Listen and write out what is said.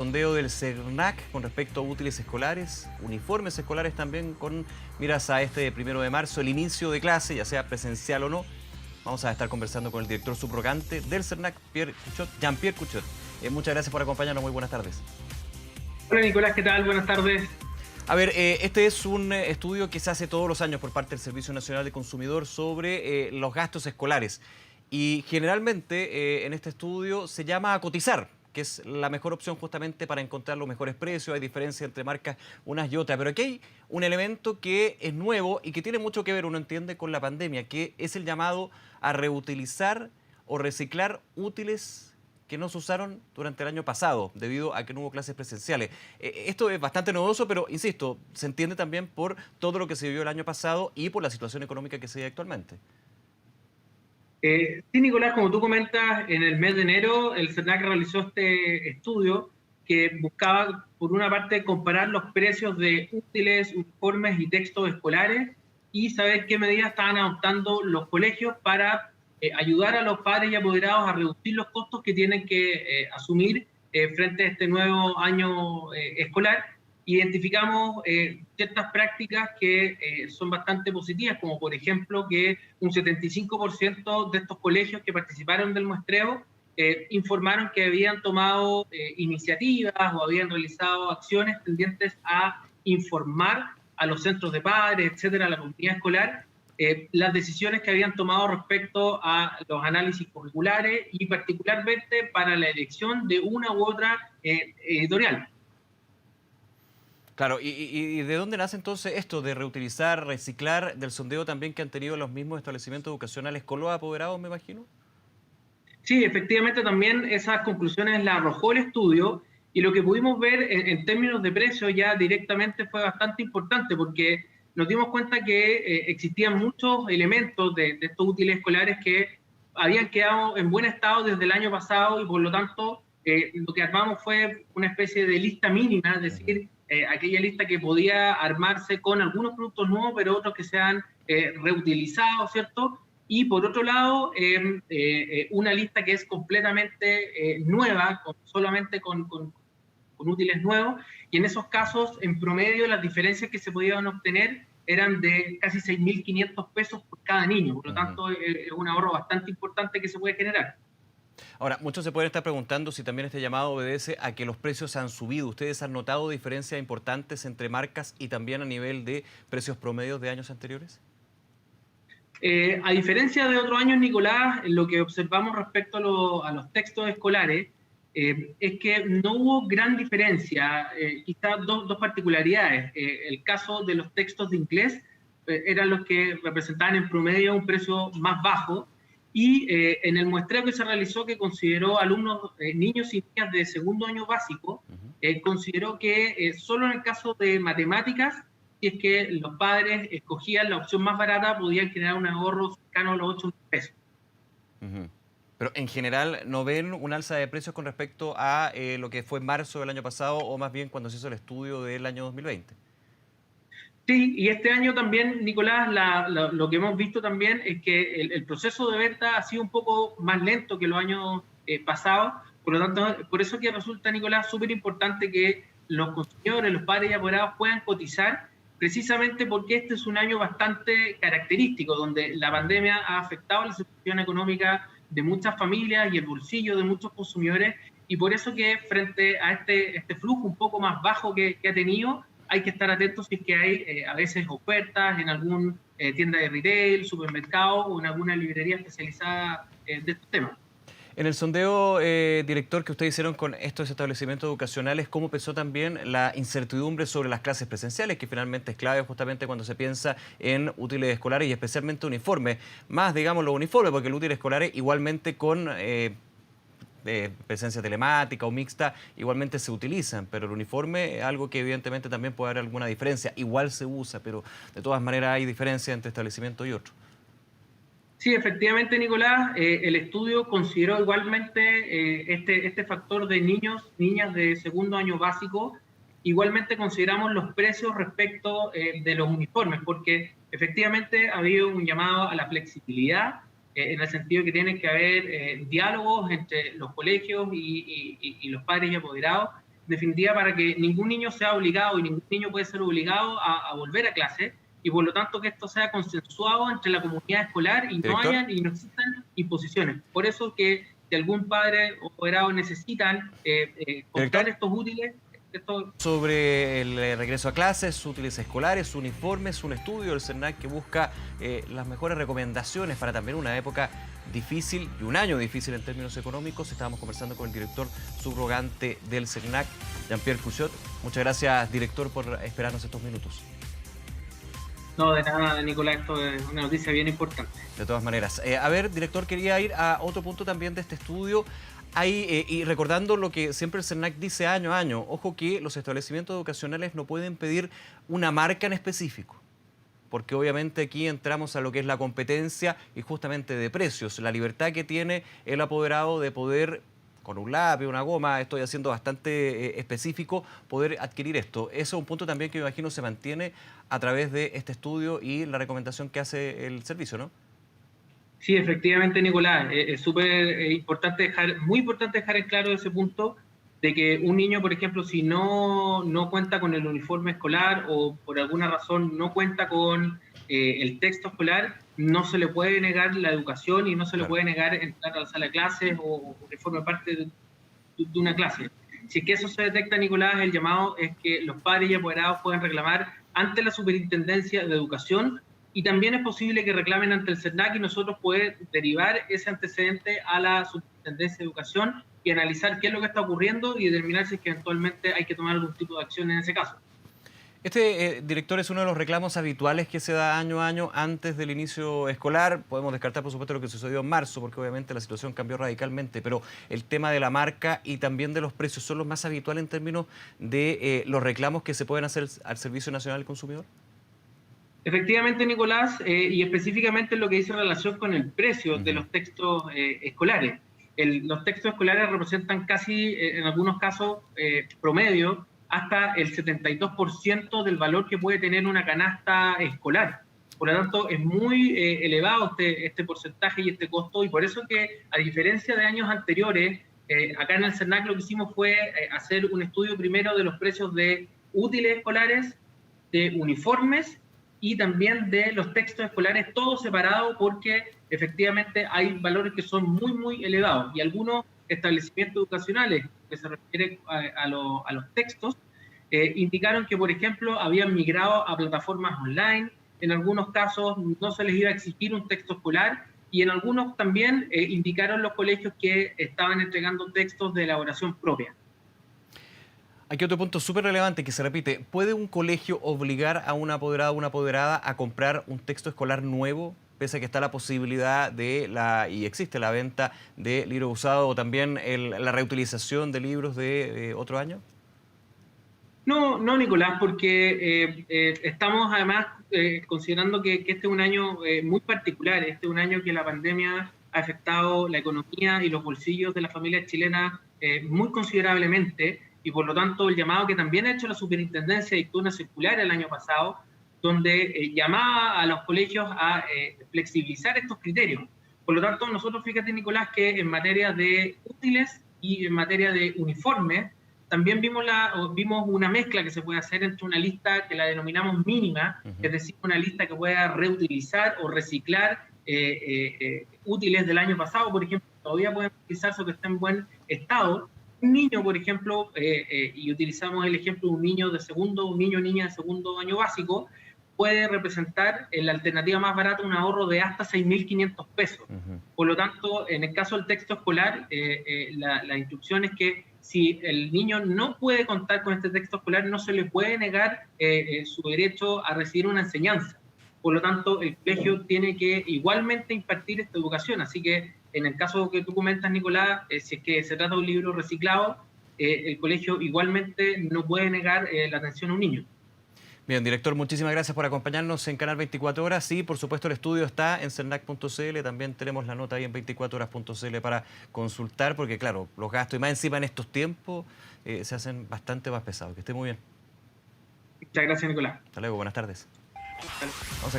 Sondeo del CERNAC con respecto a útiles escolares, uniformes escolares también, con miras a este 1 de marzo, el inicio de clase, ya sea presencial o no. Vamos a estar conversando con el director subrogante del CERNAC, Jean-Pierre Cuchot. Muchas gracias por acompañarnos, muy buenas tardes. Hola Nicolás, ¿qué tal? Buenas tardes. A ver, este es un estudio que se hace todos los años por parte del Servicio Nacional de Consumidor sobre los gastos escolares. Y generalmente en este estudio se llama a cotizar, que es la mejor opción justamente para encontrar los mejores precios. Hay diferencia entre marcas unas y otras, pero aquí hay un elemento que es nuevo y que tiene mucho que ver, uno entiende, con la pandemia, que es el llamado a reutilizar o reciclar útiles que no se usaron durante el año pasado, debido a que no hubo clases presenciales. Esto es bastante novedoso, pero insisto, se entiende también por todo lo que se vivió el año pasado y por la situación económica que se vive actualmente. Sí, Nicolás, como tú comentas, en el mes de enero el CERNAC realizó este estudio que buscaba, por una parte, comparar los precios de útiles, uniformes y textos escolares y saber qué medidas estaban adoptando los colegios para ayudar a los padres y apoderados a reducir los costos que tienen que asumir frente a este nuevo año escolar. Identificamos ciertas prácticas que son bastante positivas, como por ejemplo que un 75% de estos colegios que participaron del muestreo informaron que habían tomado iniciativas o habían realizado acciones tendientes a informar a los centros de padres, etcétera, a la comunidad escolar, las decisiones que habían tomado respecto a los análisis curriculares y particularmente para la elección de una u otra editorial. Claro, ¿y de dónde nace entonces esto de reutilizar, reciclar, del sondeo también que han tenido los mismos establecimientos educacionales con los apoderados, me imagino? Sí, efectivamente también esas conclusiones las arrojó el estudio y lo que pudimos ver en términos de precio ya directamente fue bastante importante porque nos dimos cuenta que existían muchos elementos de estos útiles escolares que habían quedado en buen estado desde el año pasado y por lo tanto lo que armamos fue una especie de lista mínima, es decir, aquella lista que podía armarse con algunos productos nuevos pero otros que sean reutilizados, ¿cierto? Y por otro lado, una lista que es completamente nueva, solamente con útiles nuevos, y en esos casos, en promedio, las diferencias que se podían obtener eran de casi 6.500 pesos por cada niño, por lo tanto es un ahorro bastante importante que se puede generar. Ahora, muchos se pueden estar preguntando si también este llamado obedece a que los precios han subido. ¿Ustedes han notado diferencias importantes entre marcas y también a nivel de precios promedios de años anteriores? A diferencia de otros años, Nicolás, lo que observamos respecto a los textos escolares es que no hubo gran diferencia, quizás dos particularidades. El caso de los textos de inglés eran los que representaban en promedio un precio más bajo y en el muestreo que se realizó, que consideró alumnos, niños y niñas de segundo año básico, consideró que solo en el caso de matemáticas, si es que los padres escogían la opción más barata, podían generar un ahorro cercano a los 8.000 pesos. Ujú. Pero en general, ¿no ven un alza de precios con respecto a lo que fue en marzo del año pasado o más bien cuando se hizo el estudio del año 2020? Sí, y este año también, Nicolás, lo que hemos visto también es que el proceso de venta ha sido un poco más lento que los años pasados, por lo tanto, por eso que resulta, Nicolás, súper importante que los consumidores, los padres y apoderados puedan cotizar, precisamente porque este es un año bastante característico, donde la pandemia ha afectado la situación económica de muchas familias y el bolsillo de muchos consumidores, y por eso que frente a este flujo un poco más bajo que ha tenido, hay que estar atentos si es que hay a veces ofertas en alguna tienda de retail, supermercado o en alguna librería especializada de estos temas. En el sondeo, director, que ustedes hicieron con estos establecimientos educacionales, ¿cómo pensó también la incertidumbre sobre las clases presenciales, que finalmente es clave justamente cuando se piensa en útiles escolares y especialmente uniformes? Más, digamos, los uniformes, porque el útil escolar es igualmente con presencia telemática o mixta, igualmente se utilizan, pero el uniforme es algo que evidentemente también puede haber alguna diferencia. Igual se usa, pero de todas maneras hay diferencia entre establecimiento y otro. Sí, efectivamente, Nicolás, el estudio consideró igualmente este factor de niños, niñas de segundo año básico. Igualmente consideramos los precios respecto de los uniformes, porque efectivamente ha habido un llamado a la flexibilidad, en el sentido que tiene que haber diálogos entre los colegios y los padres y apoderados, definitiva, para que ningún niño sea obligado y ningún niño puede ser obligado a volver a clase, y por lo tanto que esto sea consensuado entre la comunidad escolar y no Director. hayan y no existan imposiciones. Por eso que si algún padre o apoderado necesitan comprar estos útiles, sobre el regreso a clases, útiles escolares, uniformes, un estudio del CERNAC que busca las mejores recomendaciones para también una época difícil y un año difícil en términos económicos. Estábamos conversando con el director subrogante del CERNAC, Jean-Pierre Couchot. Muchas gracias, director, por esperarnos estos minutos. No, de nada, Nicolás, esto es una noticia bien importante. De todas maneras. A ver, director, quería ir a otro punto también de este estudio. Y recordando lo que siempre el CERNAC dice año a año, ojo que los establecimientos educacionales no pueden pedir una marca en específico, porque obviamente aquí entramos a lo que es la competencia y justamente de precios, la libertad que tiene el apoderado de poder, con un lápiz, una goma, estoy haciendo bastante específico, poder adquirir esto. Eso es un punto también que me imagino se mantiene a través de este estudio y la recomendación que hace el servicio, ¿no? Sí, efectivamente, Nicolás, es súper importante muy importante dejar en claro ese punto de que un niño, por ejemplo, si no cuenta con el uniforme escolar o por alguna razón no cuenta con el texto escolar, no se le puede negar la educación y no se le puede negar entrar a la sala de clases o que forme parte de una clase. Si es que eso se detecta, Nicolás, el llamado es que los padres y apoderados puedan reclamar ante la Superintendencia de Educación, y también es posible que reclamen ante el CERNAC y nosotros poder derivar ese antecedente a la Superintendencia de Educación y analizar qué es lo que está ocurriendo y determinar si es que eventualmente hay que tomar algún tipo de acción en ese caso. Este, director, es uno de los reclamos habituales que se da año a año antes del inicio escolar. Podemos descartar, por supuesto, lo que sucedió en marzo, porque obviamente la situación cambió radicalmente, pero el tema de la marca y también de los precios son los más habituales en términos de los reclamos que se pueden hacer al Servicio Nacional del Consumidor. Efectivamente, Nicolás, y específicamente en lo que dice relación con el precio de los textos escolares. Los textos escolares representan casi, en algunos casos, promedio, hasta el 72% del valor que puede tener una canasta escolar. Por lo tanto, es muy elevado este porcentaje y este costo, y por eso que, a diferencia de años anteriores, acá en el CERNAC lo que hicimos fue hacer un estudio primero de los precios de útiles escolares, de uniformes y también de los textos escolares, todos separados, porque efectivamente hay valores que son muy, muy elevados. Y algunos establecimientos educacionales que se refieren a los textos indicaron que, por ejemplo, habían migrado a plataformas online. En algunos casos no se les iba a exigir un texto escolar, y en algunos también indicaron los colegios que estaban entregando textos de elaboración propia. Aquí otro punto súper relevante que se repite. ¿Puede un colegio obligar a un apoderado o una apoderada a comprar un texto escolar nuevo, pese a que está la posibilidad y existe la venta de libros usados o también la reutilización de libros de otro año? No, Nicolás, porque estamos además considerando que este es un año muy particular. Este es un año que la pandemia ha afectado la economía y los bolsillos de las familias chilenas muy considerablemente, y por lo tanto el llamado que también ha hecho la Superintendencia dictó una circular el año pasado donde llamaba a los colegios a flexibilizar estos criterios. Por lo tanto, nosotros, fíjate, Nicolás, que en materia de útiles y en materia de uniformes también vimos una mezcla que se puede hacer entre una lista que la denominamos mínima, es decir, una lista que pueda reutilizar o reciclar útiles del año pasado, por ejemplo, todavía pueden utilizarse o que estén en buen estado. Un niño, por ejemplo, y utilizamos el ejemplo de un niño o niña de segundo año básico, puede representar en la alternativa más barata un ahorro de hasta 6.500 pesos. Por lo tanto, en el caso del texto escolar, la instrucción es que si el niño no puede contar con este texto escolar, no se le puede negar su derecho a recibir una enseñanza. Por lo tanto, el colegio tiene que igualmente impartir esta educación. Así que, en el caso que tú comentas, Nicolás, si es que se trata de un libro reciclado, el colegio igualmente no puede negar la atención a un niño. Bien, director, muchísimas gracias por acompañarnos en Canal 24 Horas. Sí, por supuesto, el estudio está en cernac.cl. También tenemos la nota ahí en 24horas.cl para consultar, porque, claro, los gastos, y más encima en estos tiempos, se hacen bastante más pesados. Que esté muy bien. Muchas gracias, Nicolás. Hasta luego, buenas tardes. Vamos a